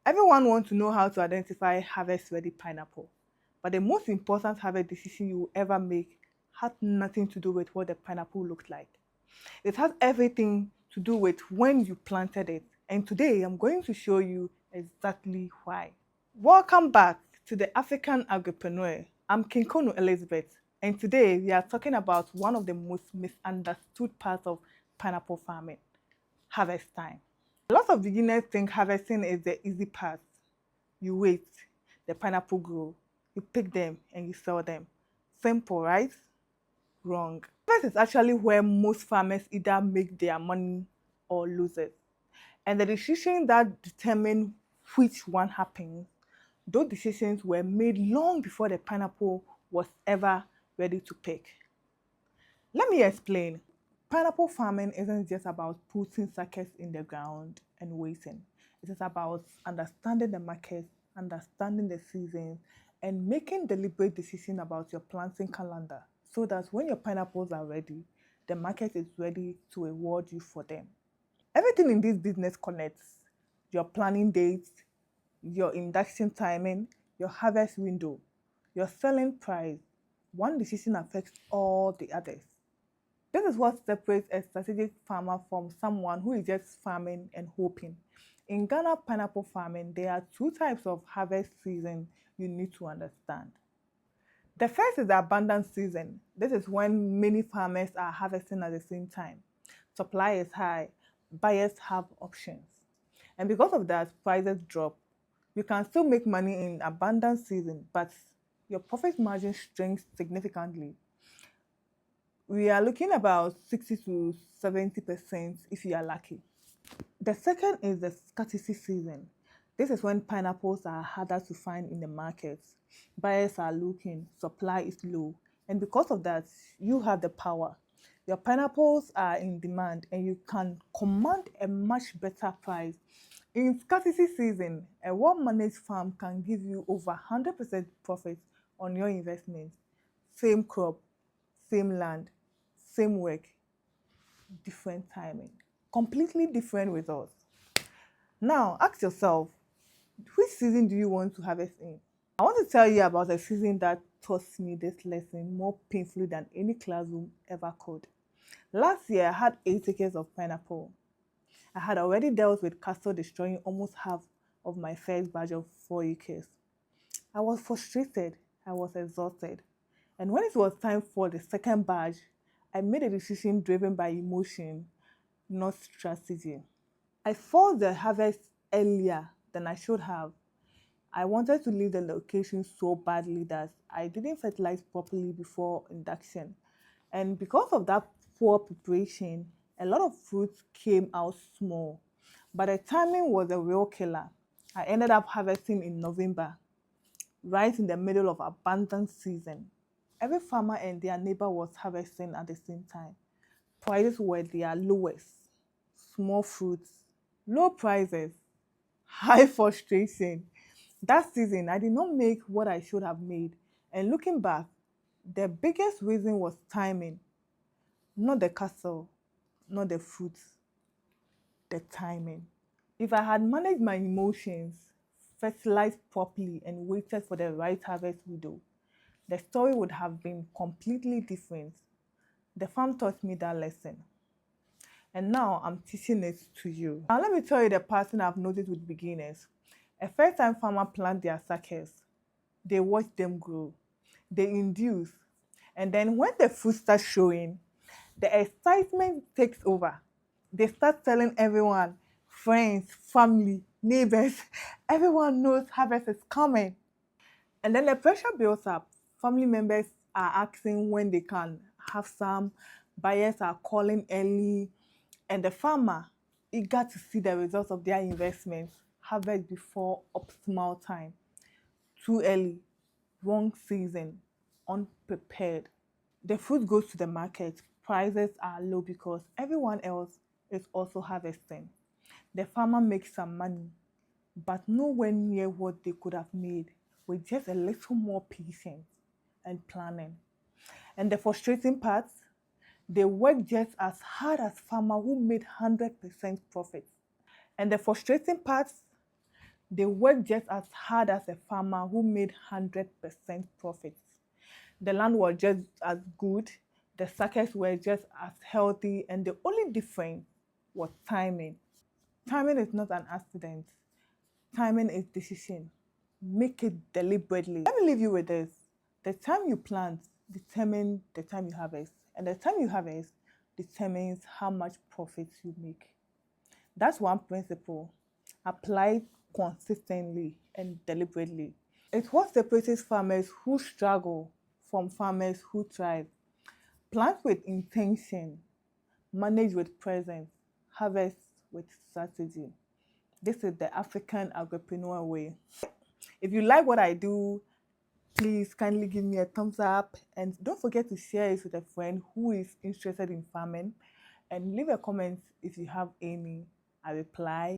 Everyone wants to know how to identify harvest ready pineapple, but the most important harvest decision you will ever make has nothing to do with what the pineapple looked like. It has everything to do with when you planted it. And today I'm going to show you exactly why. Welcome back to the African Agripreneur. I'm Kinkonu Elizabeth, and today we are talking about one of the most misunderstood parts of pineapple farming, harvest time. A lot of beginners think harvesting is the easy part. You wait, the pineapple grow, you pick them and you sell them. Simple, right? Wrong. Harvest is actually where most farmers either make their money or lose it. And the decision that determine which one happens, those decisions were made long before the pineapple was ever ready to pick. Let me explain. Pineapple farming isn't just about putting suckers in the ground and waiting. It is about understanding the market, understanding the season, and making deliberate decisions about your planting calendar so that when your pineapples are ready, the market is ready to reward you for them. Everything in this business connects: your planning dates, your induction timing, your harvest window, your selling price. One decision affects all the others. This is what separates a strategic farmer from someone who is just farming and hoping. In Ghana pineapple farming, there are two types of harvest season you need to understand. The first is the abundance season. This is when many farmers are harvesting at the same time. Supply is high, buyers have options. And because of that, prices drop. You can still make money in abundance season, but your profit margin shrinks significantly. We are looking about 60 to 70% if you are lucky. The second is the scarcity season. This is when pineapples are harder to find in the market. Buyers are looking, supply is low, and because of that, you have the power. Your pineapples are in demand and you can command a much better price. In scarcity season, a well-managed farm can give you over 100% profit on your investment. Same crop, same land, same work, different timing. Completely different results. Now, ask yourself, which season do you want to harvest in? I want to tell you about a season that taught me this lesson more painfully than any classroom ever could. Last year, I had 8 acres of pineapple. I had already dealt with castor destroying almost half of my first batch of 4 acres. I was frustrated, I was exhausted. And when it was time for the second batch, I made a decision driven by emotion, not strategy. I forced the harvest earlier than I should have. I wanted to leave the location so badly that I didn't fertilize properly before induction. And because of that poor preparation, a lot of fruits came out small. But the timing was a real killer. I ended up harvesting in November, right in the middle of abundant season. Every farmer and their neighbor was harvesting at the same time. Prices were their lowest. Small fruits, low prices, high frustration. That season, I did not make what I should have made. And looking back, the biggest reason was timing, not the castle, not the fruits, the timing. If I had managed my emotions, fertilized properly, and waited for the right harvest window, the story would have been completely different. The farm taught me that lesson. And now I'm teaching it to you. Now let me tell you the pattern I've noticed with beginners. A first time farmer plant their suckers. They watch them grow. They induce. And then when the fruit starts showing, the excitement takes over. They start telling everyone, friends, family, neighbors, everyone knows harvest is coming. And then the pressure builds up. Family members are asking when they can have some, buyers are calling early, and the farmer, eager to see the results of their investments, harvest before optimal time. Too early, wrong season, unprepared. The fruit goes to the market, prices are low because everyone else is also harvesting. The farmer makes some money, but nowhere near what they could have made with just a little more patience and planning. And the frustrating part, they work just as hard as farmer who made 100% profit. And the frustrating part, They worked just as hard as a farmer who made 100% profits. The land was just as good, the suckers were just as healthy, and the only difference was timing. Timing is not an accident. Timing is decision. Make it deliberately. Let me leave you with this. The time you plant determines the time you harvest, and the time you harvest determines how much profit you make. That's one principle. Apply consistently and deliberately. It's what separates farmers who struggle from farmers who thrive. Plant with intention, manage with presence, harvest with strategy. This is the African agripreneur way. If you like what I do, please kindly give me a thumbs up and don't forget to share it with a friend who is interested in farming, and leave a comment if you have any. I reply.